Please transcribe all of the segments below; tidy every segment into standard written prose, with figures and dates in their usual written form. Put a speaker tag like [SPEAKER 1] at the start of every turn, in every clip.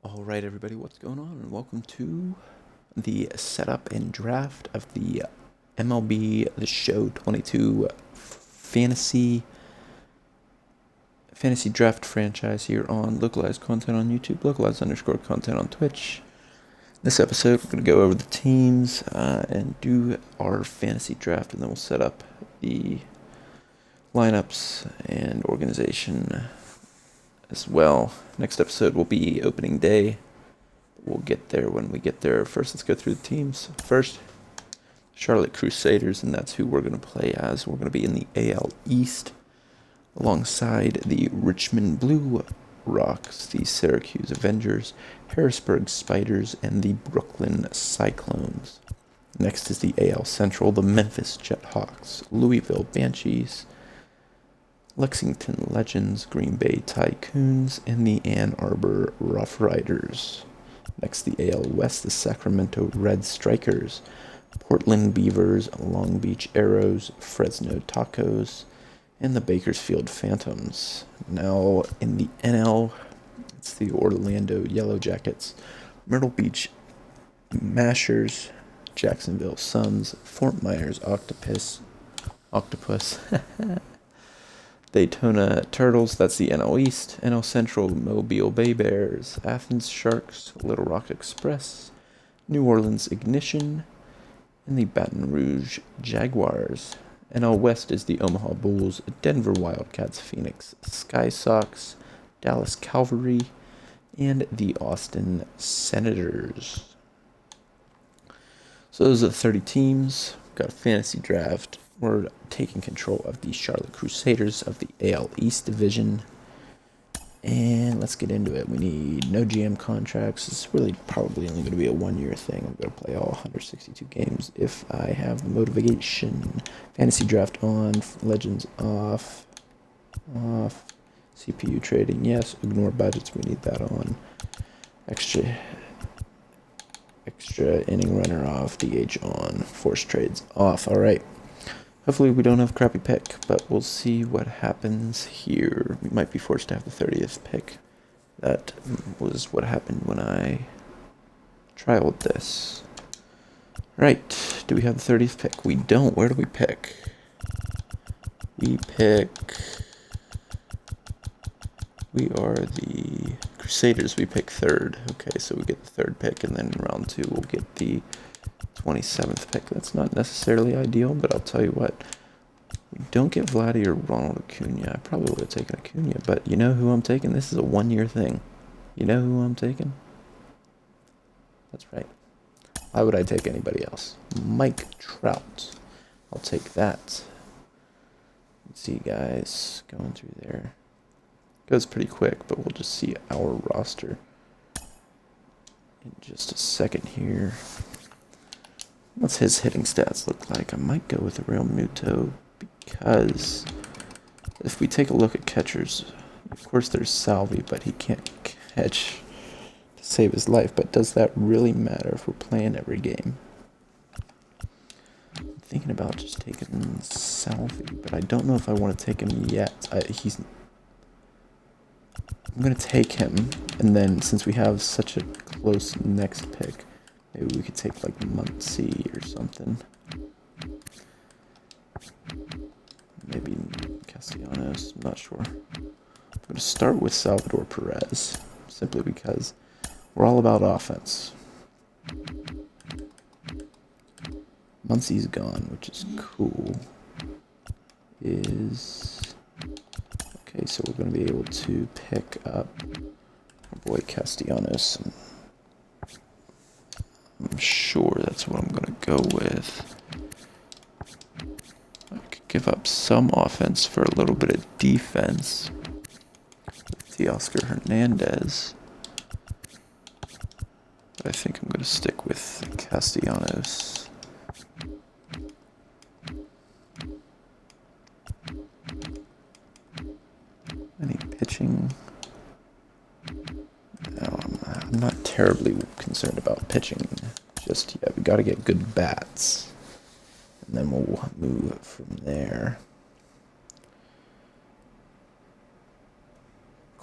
[SPEAKER 1] All right, everybody, what's going on? And welcome to the setup and draft of the MLB The Show 22 fantasy draft franchise here on localized content on YouTube, localized_content on Twitch. This episode, we're going to go over the teams and do our fantasy draft, and then we'll set up the lineups and organization as well. Next episode will be opening day. We'll get there when we get there. First, let's go through the teams. First, Charlotte Crusaders, and that's who we're going to play as. We're going to be in the AL East alongside the Richmond Blue Rocks, the Syracuse Avengers, Harrisburg Spiders, and the Brooklyn Cyclones. Next is the AL Central, the Memphis Jethawks, Louisville Banshees, Lexington Legends, Green Bay Tycoons, and the Ann Arbor Rough Riders. Next, the AL West, the Sacramento Red Strikers, Portland Beavers, Long Beach Arrows, Fresno Tacos, and the Bakersfield Phantoms. Now, in the NL, it's the Orlando Yellow Jackets, Myrtle Beach Mashers, Jacksonville Suns, Fort Myers Octopus, Daytona Turtles, that's the NL East, NL Central, Mobile Bay Bears, Athens Sharks, Little Rock Express, New Orleans Ignition, and the Baton Rouge Jaguars. NL West is the Omaha Bulls, Denver Wildcats, Phoenix Sky Sox, Dallas Cavalry, and the Austin Senators. So those are the 30 teams. We've got a fantasy draft. We're taking control of the Charlotte Crusaders of the AL East Division. And let's get into it. We need no GM contracts. It's really probably only going to be a one-year thing. I'm going to play all 162 games if I have the motivation. Fantasy draft on, legends off, CPU trading, yes. Ignore budgets, we need that on. Extra inning runner off, DH on, force trades off. All right. Hopefully we don't have a crappy pick, but we'll see what happens here. We might be forced to have the 30th pick. That was what happened when I trialed this. Right, do we have the 30th pick? We don't. Where do we pick? We are the Crusaders. We pick third. Okay, so we get the third pick, and then in round 2 we'll get the 27th pick. That's not necessarily ideal, but I'll tell you what. We don't get Vladdy or Ronald Acuna. I probably would have taken Acuna, but you know who I'm taking? This is a one-year thing. You know who I'm taking? That's right. Why would I take anybody else? Mike Trout. I'll take that. Let's see, guys. Going through there. Goes pretty quick, but we'll just see our roster in just a second here. What's his hitting stats look like? I might go with Real Muto because if we take a look at catchers, of course there's Salvi, but he can't catch to save his life. But does that really matter if we're playing every game? I'm thinking about just taking Salvi, but I don't know if I want to take him yet. I'm going to take him, and then since we have such a close next pick, maybe we could take like Muncie or something. Maybe Castellanos, I'm not sure. I'm going to start with Salvador Perez, simply because we're all about offense. Muncie's gone, which is cool. Okay, so we're going to be able to pick up our boy Castellanos. I'm sure that's what I'm going to go with. I could give up some offense for a little bit of defense with Teoscar Hernandez. But I think I'm going to stick with Castellanos. Any pitching? No, I'm not terribly concerned about pitching just yet. We got to get good bats, and then we'll move from there.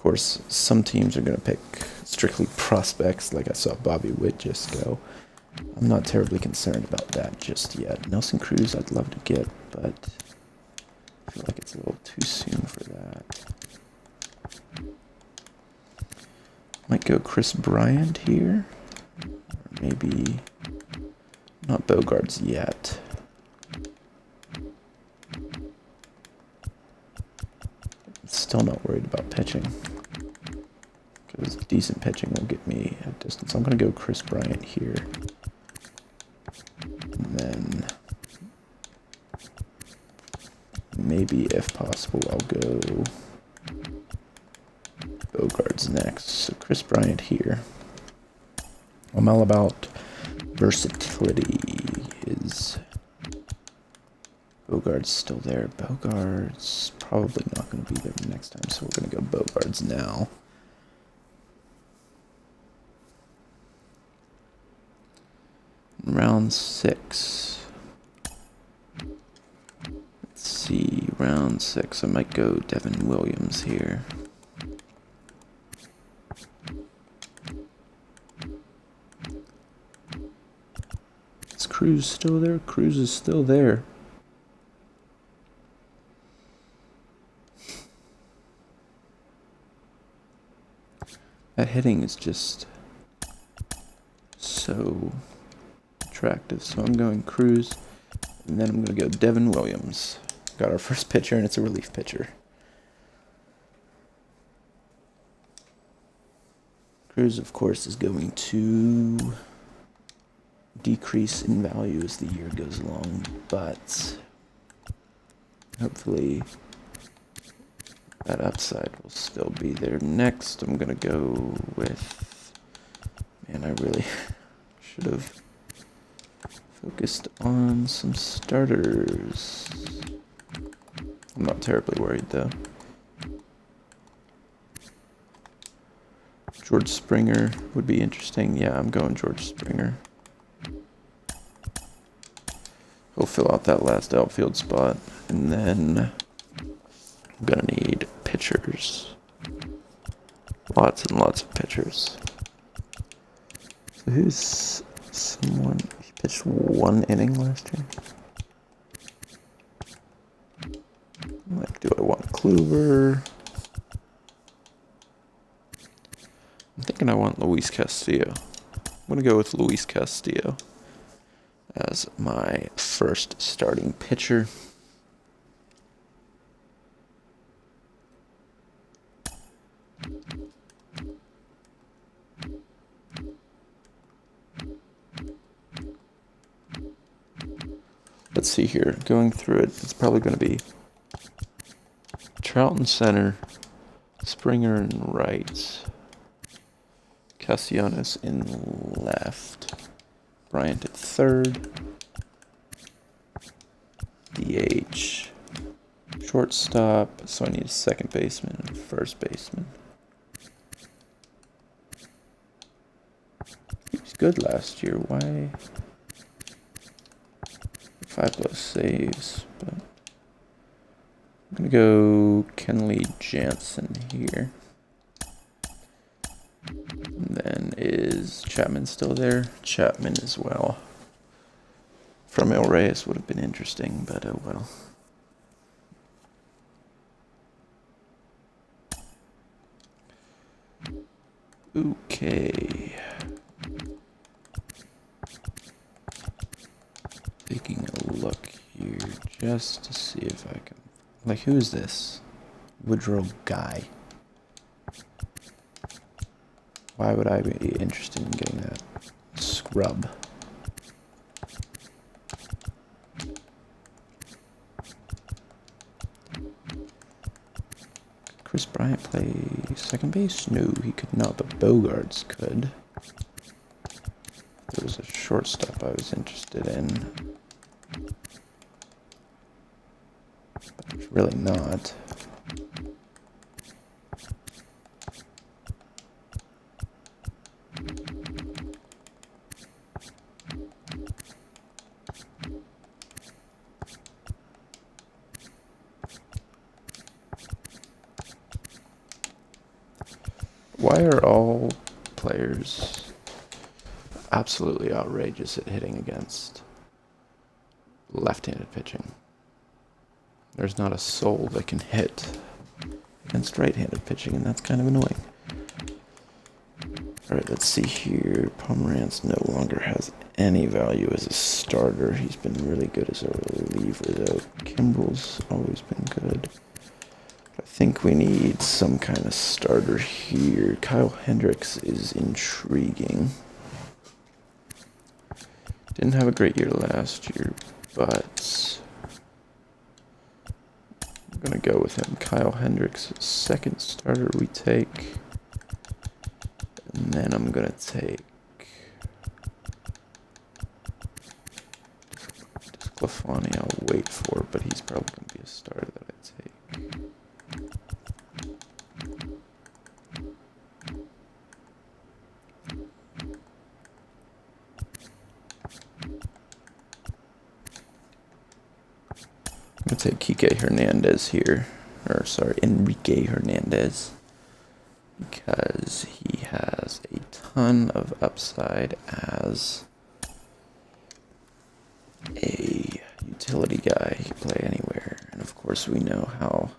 [SPEAKER 1] course, some teams are going to pick strictly prospects, like I saw Bobby Witt just go. I'm not terribly concerned about that just yet. Nelson Cruz I'd love to get, but I feel like it's a little too soon for that. Might go Chris Bryant here. Or maybe not Bogarts yet. Still not worried about pitching, because decent pitching will get me a distance. I'm going to go Chris Bryant here. And then maybe, if possible, I'll go Bogarts next. So Chris Bryant here. I'm all about versatility. Is Bogarts still there? Bogarts probably not going to be there next time, so we're going to go Bogarts now. Round 6. Let's see, round 6. I might go Devin Williams here. Is Cruz still there? Cruz is still there. That hitting is just so attractive. So I'm going Cruz, and then I'm going to go Devin Williams. Got our first pitcher, and it's a relief pitcher. Cruz, of course, is going to decrease in value as the year goes along, but hopefully that upside will still be there. Next, I'm going to go with... Man, I really should have focused on some starters. I'm not terribly worried, though. George Springer would be interesting. Yeah, I'm going George Springer. He'll fill out that last outfield spot. And then I'm going to need pitchers. Lots and lots of pitchers. So who's someone... He pitched 1 inning last year? Like, do I want Kluber? I'm thinking I want Luis Castillo. I'm going to go with Luis Castillo as my first starting pitcher. Let's see here. Going through it, it's probably going to be Trout in center, Springer in right, Castellanos in left, Bryant at third, DH, shortstop, so I need a second baseman and a first baseman. He was good last year. Why? 5+ saves, but I'm going to go Kenley Jansen here. And then is Chapman still there? Chapman as well. Framil Reyes would have been interesting, but oh well. Okay. Taking a look here just to see if I can... Like, who is this? Woodrow Guy. Why would I be interested in getting that scrub? Could Chris Bryant play second base? No, he could not, but Bogarts could. There was a shortstop I was interested in. But there's really not. Why are all players absolutely outrageous at hitting against left-handed pitching? There's not a soul that can hit against right-handed pitching, and that's kind of annoying. Alright, let's see here. Pomerantz no longer has any value as a starter. He's been really good as a reliever, though. Kimbrel's always been good. I think we need some kind of starter here. Kyle Hendricks is intriguing. Didn't have a great year last year, but I'm going to go with him. Kyle Hendricks, second starter we take. And then I'm going to take Disclafani. I'll wait for, but he's probably going to be a starter that I take. I'm going to take Kike Hernandez here. Enrique Hernandez. Because he has a ton of upside as a utility guy. He can play anywhere. And of course we know how...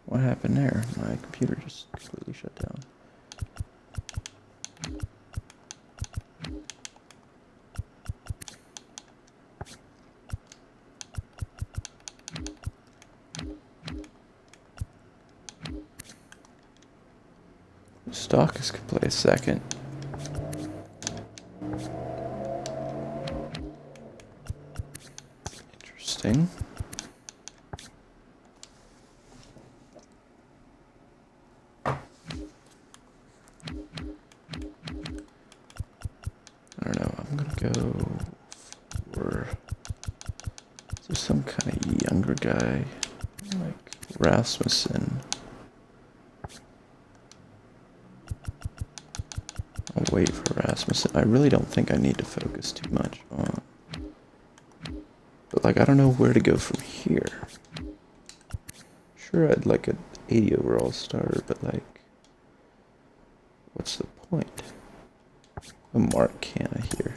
[SPEAKER 1] What happened there? My computer just completely shut down. Stalkers could play a second. Interesting. I don't know. I'm gonna go for some kind of younger guy like Rasmussen. I'll wait for Rasmussen. I really don't think I need to focus too much on... But, like, I don't know where to go from here. Sure, I'd like an 80 overall starter, but, like... What's the point? A Mark Canna here.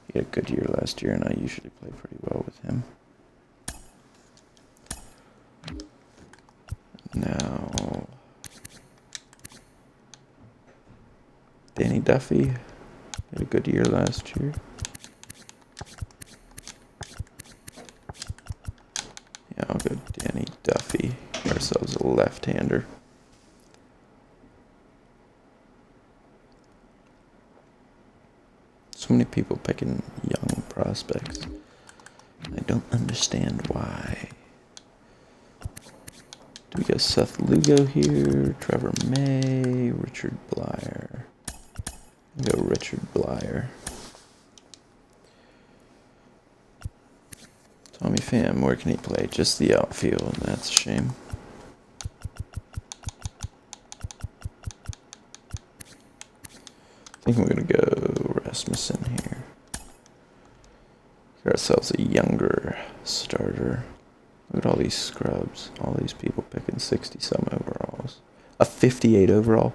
[SPEAKER 1] He had a good year last year, and I usually play pretty well with him. Now... Danny Duffy had a good year last year. Yeah, I'll go Danny Duffy. Get ourselves a left-hander. So many people picking young prospects. I don't understand why. Do we go Seth Lugo here? Trevor May? Richard Blyer? Go Richard Blyer. Tommy Pham, where can he play? Just the outfield. That's a shame. I think we're going to go Rasmussen here. Get ourselves a younger starter. Look at all these scrubs. All these people picking 60-some overalls. A 58 overall.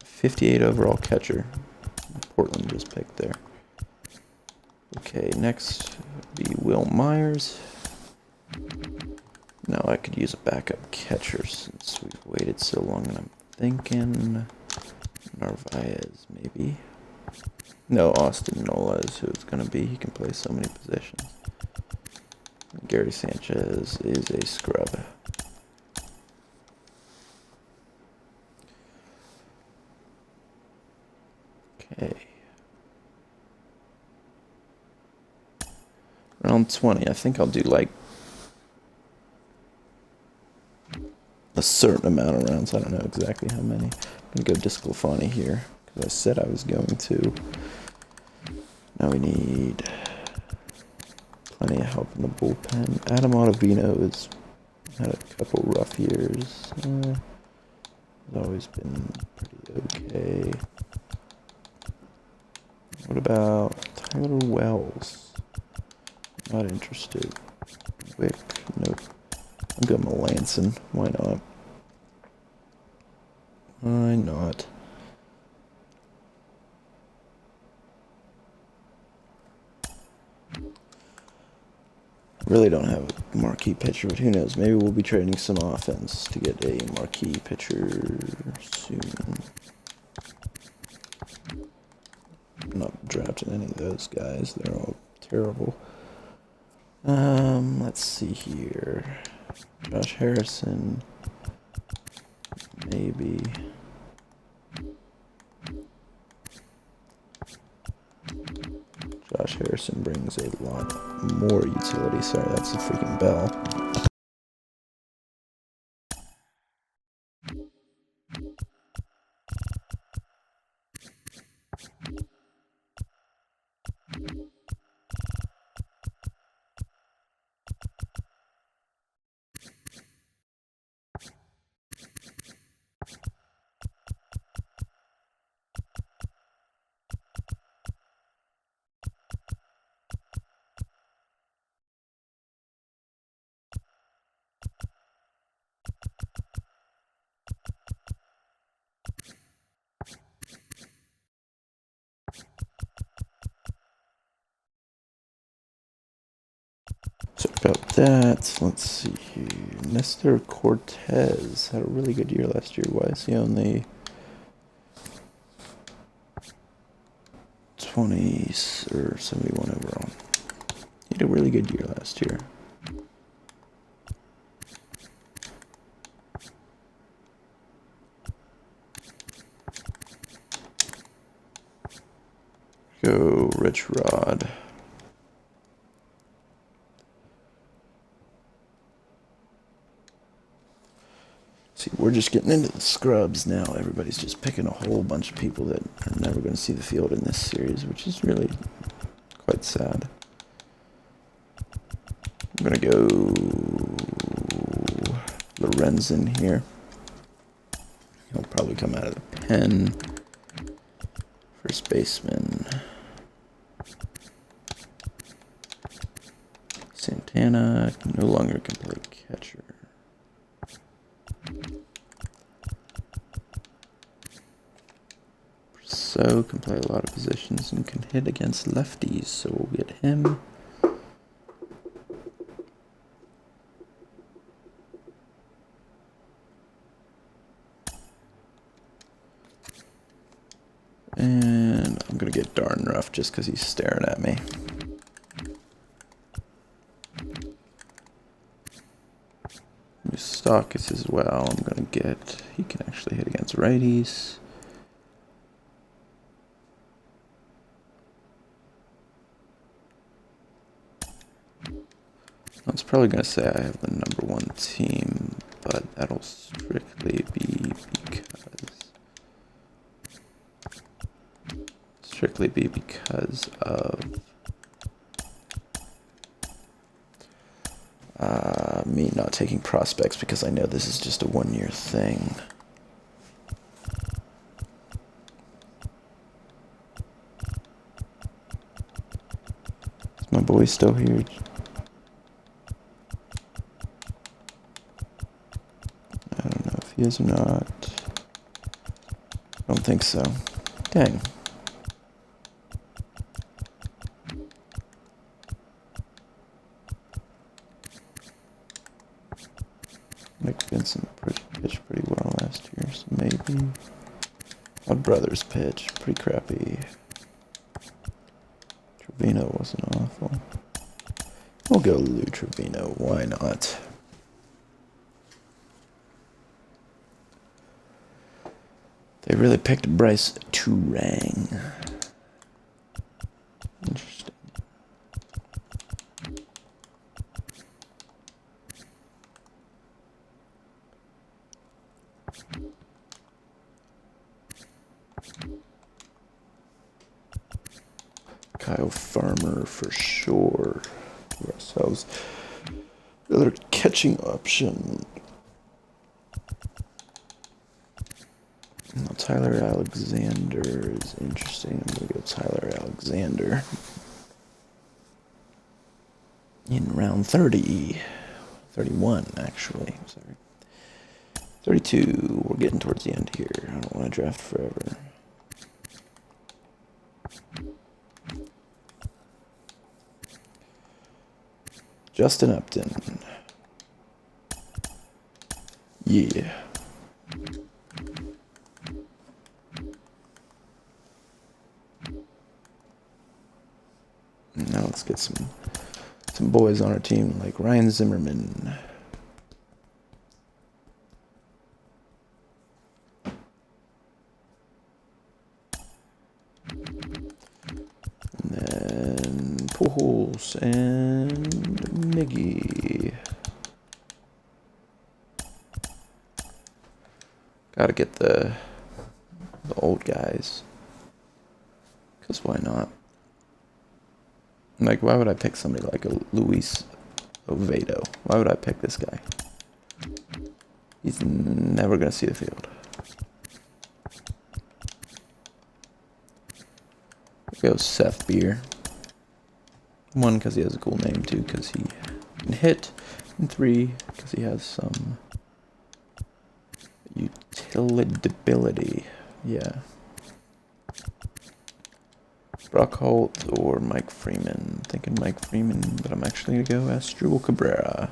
[SPEAKER 1] 58 overall catcher. Portland just picked there. Okay, next would be Will Myers. Now I could use a backup catcher since we've waited so long, and I'm thinking Narvaez maybe. No, Austin Nola is who it's going to be. He can play so many positions. Gary Sanchez is a scrub. Okay. Round 20. I think I'll do like a certain amount of rounds. I don't know exactly how many. I'm going to go Disclafani here because I said I was going to. Now we need plenty of help in the bullpen. Adam Ottavino has had a couple rough years. He's always been pretty okay. What about Tyler Wells? Not interested. Wick, nope. I'll go Melanson. Why not? Why not? Really don't have a marquee pitcher, but who knows? Maybe we'll be trading some offense to get a marquee pitcher soon. I'm not drafting any of those guys. They're all terrible. Let's see here. Josh Harrison. Maybe. Josh Harrison brings a lot more utility. Sorry, that's a freaking bell. Sorry about that. Let's see here. Nestor Cortez had a really good year last year. Why is he only 20s or 71 overall? He had a really good year last year. Go Rich Rod. See, we're just getting into the scrubs now. Everybody's just picking a whole bunch of people that are never going to see the field in this series, which is really quite sad. I'm going to go Lorenzen here. He'll probably come out of the pen. First baseman. Santana no longer can play catcher. So can play a lot of positions and can hit against lefties, so we'll get him. And I'm gonna get darn rough just because he's staring at me. Stockis as well. I'm gonna get. He can actually hit against righties. I was probably gonna say I have the #1 team, but that'll strictly be because of me not taking prospects, because I know this is just a one-year thing. Is my boy still here? I don't know if he is or not. I don't think so. Dang. Mike Vincent pitched pretty well last year, so maybe. My brother's pitch, pretty crappy. Trevino wasn't awful. We'll go Lou Trevino, why not? They really picked Bryce Turang. Interesting. Kyle Farmer for sure. Give ourselves another catching option. Now, Tyler Alexander is interesting. I'm going to go Tyler Alexander in round 30. 31, actually. Sorry. 32. We're getting towards the end here. I don't want to draft forever. Justin Upton. Yeah. Now let's get some boys on our team like Ryan Zimmerman. And then Pujols and Miggy. Gotta get the old guys. Because why not? Like, why would I pick somebody like a Luis Oviedo? Why would I pick this guy? He's never going to see the field. Go Seth Beer. 1, because he has a cool name. 2, because he can hit. And 3, because he has some utility. Yeah. Brock Holt or Mike Freeman. Thinking Mike Freeman, but I'm actually going to go Asdrubal Cabrera.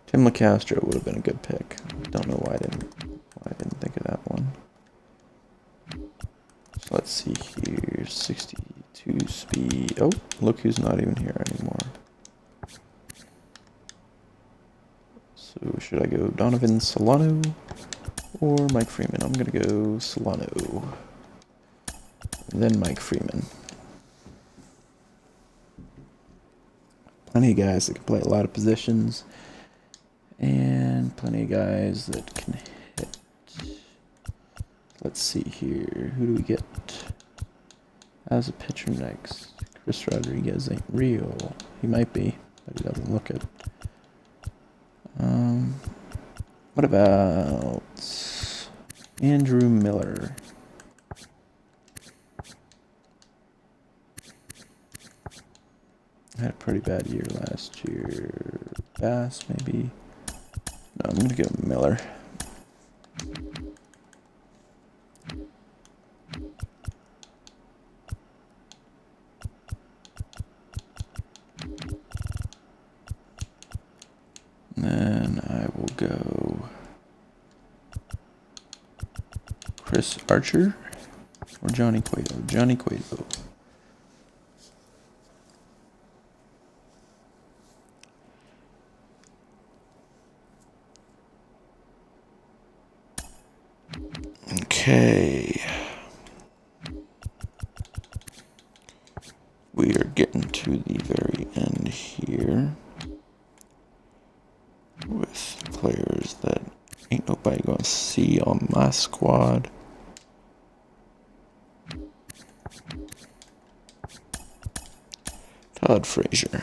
[SPEAKER 1] Tim LeCastro would have been a good pick. Don't know why I didn't think of that one. So let's see here. 62 speed. Oh, look who's not even here anymore. So should I go Donovan Solano or Mike Freeman? I'm going to go Solano. Then Mike Freeman. Plenty of guys that can play a lot of positions. And plenty of guys that can hit. Let's see here. Who do we get as a pitcher next? Chris Rodriguez ain't real. He might be, but he doesn't look it. What about Andrew Miller? Had a pretty bad year last year. Bass, maybe. No, I'm going to go Miller. Then I will go Chris Archer or Johnny Cueto. Johnny Cueto. Okay. We are getting to the very end here with players that ain't nobody gonna see on my squad. Todd Frazier.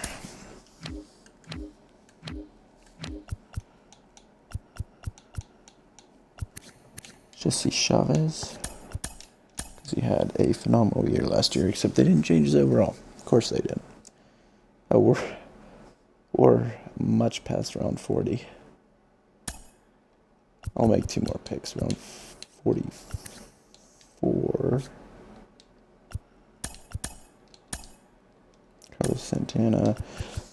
[SPEAKER 1] Jesse Chavez, because he had a phenomenal year last year, except they didn't change his overall. Of course they didn't. Oh, we're much past round 40. I'll make 2 more picks. Round 44. Carlos Santana.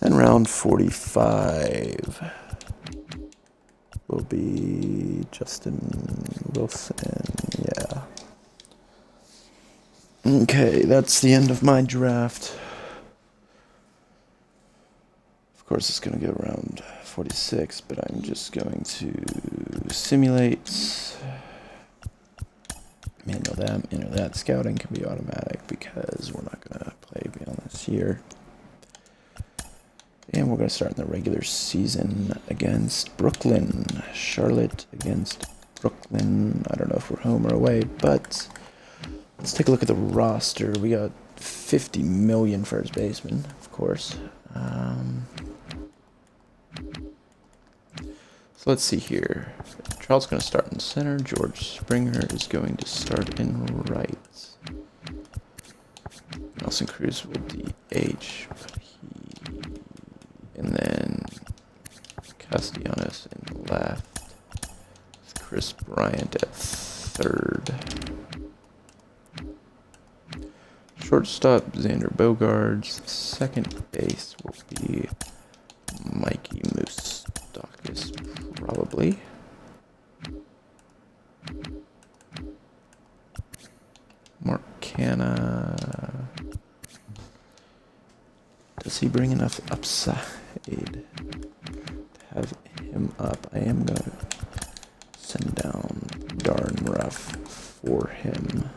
[SPEAKER 1] And round 45 will be Justin Wilson. Yeah. Okay, that's the end of my draft. Of course, it's going to go around 46, but I'm just going to simulate. Manual that. Scouting can be automatic because we're not going to play beyond this year. And we're going to start in the regular season against Brooklyn. Charlotte against Brooklyn. I don't know if we're home or away, but let's take a look at the roster. We got 50 million first basemen, of course. So let's see here. Charles going to start in center. George Springer is going to start in right. Nelson Cruz will DH, and then Castellanos in left, Chris Bryant at third. Shortstop, Xander Bogaerts. Second base will be Mikey Moustakis, probably. Mark Canna. Does he bring enough upside to have him up? I am going to send down Darn Rough for him.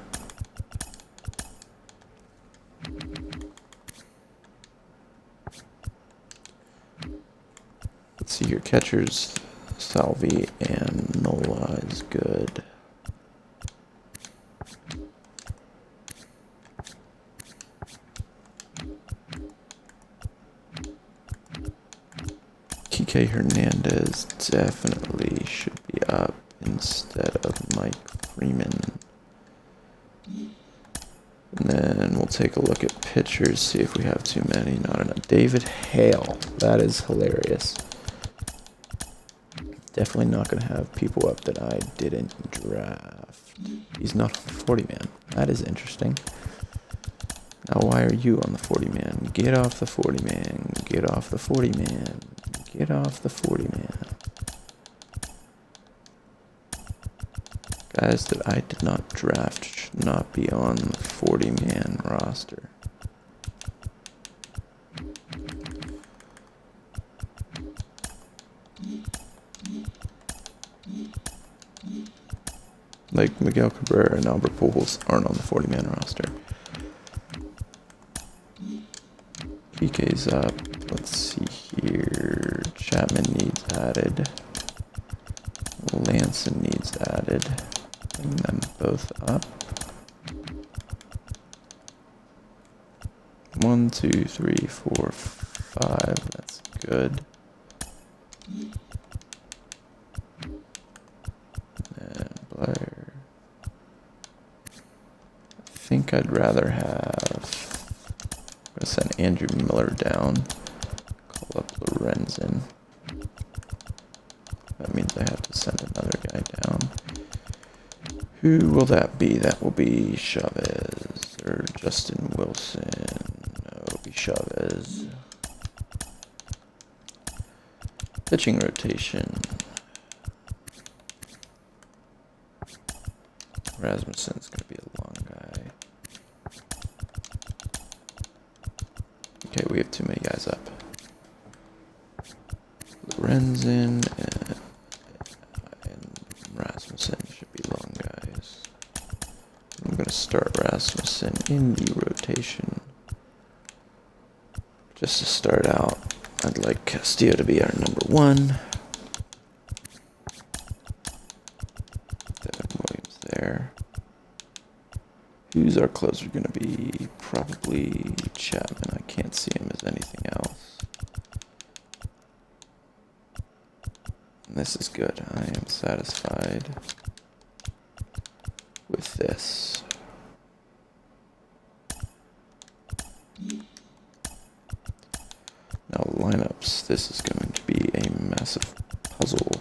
[SPEAKER 1] Let's see your catchers. Salvi and Nola is good. Kike Hernandez definitely should be up instead of Mike Freeman. And then we'll take a look at pitchers, see if we have too many. Not enough. David Hale. That is hilarious. Definitely not going to have people up that I didn't draft. He's not on the 40-man. That is interesting. Now, why are you on the 40-man? Get off the 40-man. Get off the 40-man. Get off the 40-man. Guys that I did not draft should not be on the 40-man roster. Like Miguel Cabrera and Albert Pujols aren't on the 40-man roster. PK's up. Let's see here. Chapman needs added. Lanson needs added. Bring them both up. 1, 2, 3, 4, 5. That's good. And Blair. I think I'd rather have. I'm going to send Andrew Miller down. Call up Lorenzen. That means I have to send another guy down. Who will that be? That will be Chavez or Justin Wilson. No, it'll be Chavez. Pitching rotation. Rasmussen's going to be a long guy. Okay, we have too many guys up. Lorenzen and Rasmussen should be long guys. I'm going to start Rasmussen in the rotation. Just to start out, I'd like Castillo to be our number 1. Devin Williams there. Who's our closer going to be? Probably Chapman. I can't see him as anything else. And this is good. I am satisfied with this. Now lineups. This is going to be a massive puzzle.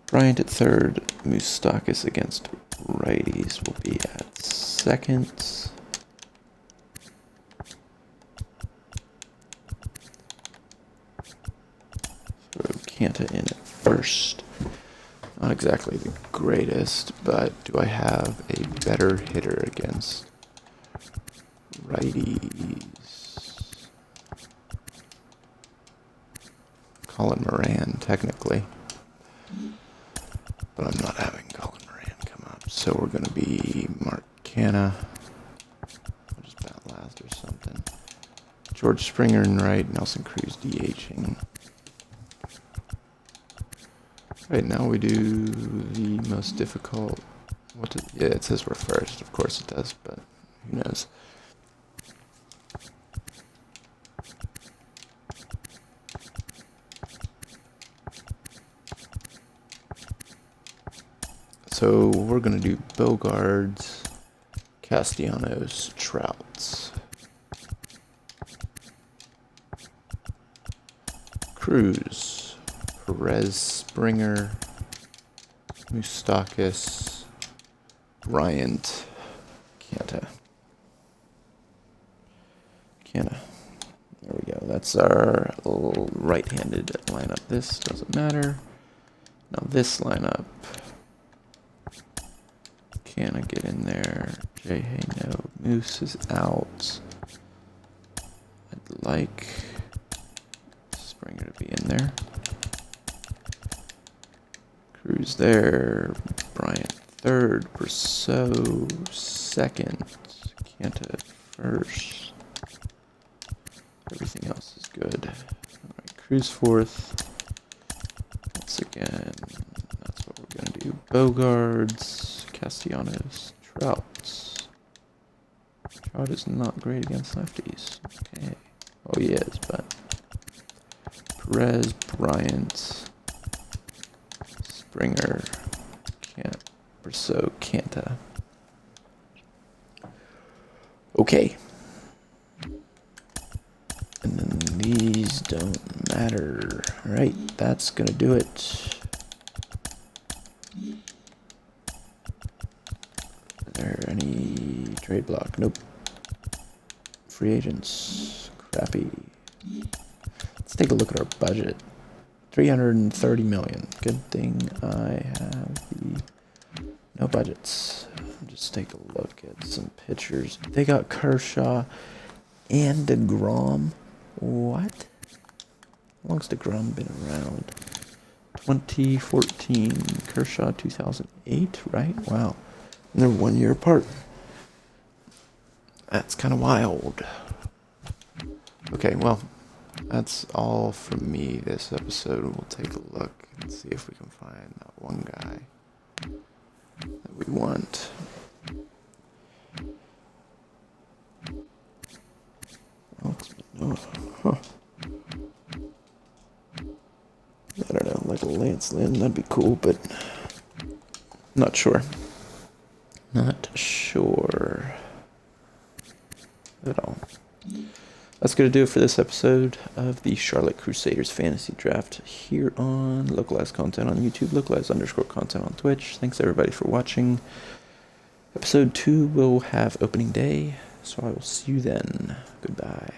[SPEAKER 1] Bryant at third. Moustakis against righties will be at second. Throw Canta in at first. Not exactly the greatest, but do I have a better hitter against righties? Colin Moran, technically. But I'm not having Colin Moran come up. So we're going to be Mark Canna. I'll just bat last or something. George Springer in right. Nelson Cruz DHing. Right now we do the most difficult. Yeah, it says we're first. Of course it does, but who knows? So we're going to do Bogaerts, Castellanos, Trouts. Cruz, Perez, Springer, Moustakas, Bryant, Canna. There we go. That's our little right-handed lineup. This doesn't matter. Now this lineup. Canna get in there. Hey, no. Moose is out. I'd like Springer to be in there. Cruz there. Bryant third. Brousseau second. Canta first. Everything else is good. Alright, Cruz fourth. Once again, that's what we're going to do. Bogards, Castellanos, Trouts. Trout is not great against lefties. Okay. Oh, he is, but Perez, Bryant, Springer, Brousseau, Canta. Okay. And then these don't matter. Alright, that's gonna do it. Are there any trade block? Nope. Free agents. Crappy. Let's take a look at our budget. 330 million. Good thing I have the no budgets. Just take a look at some pictures. They got Kershaw and DeGrom. What? How long's DeGrom been around? 2014. Kershaw 2008, right? Wow. And they're 1 year apart. That's kind of wild. Okay, well, that's all from me this episode. We'll take a look and see if we can find that one guy that we want. Huh. I don't know, like a Lance Lynn, that'd be cool, but not sure. Not sure at all. That's going to do it for this episode of the Charlotte Crusaders Fantasy Draft here on Localized Content on YouTube, Localized_content on Twitch. Thanks everybody for watching. Episode 2 will have opening day, so I will see you then. Goodbye.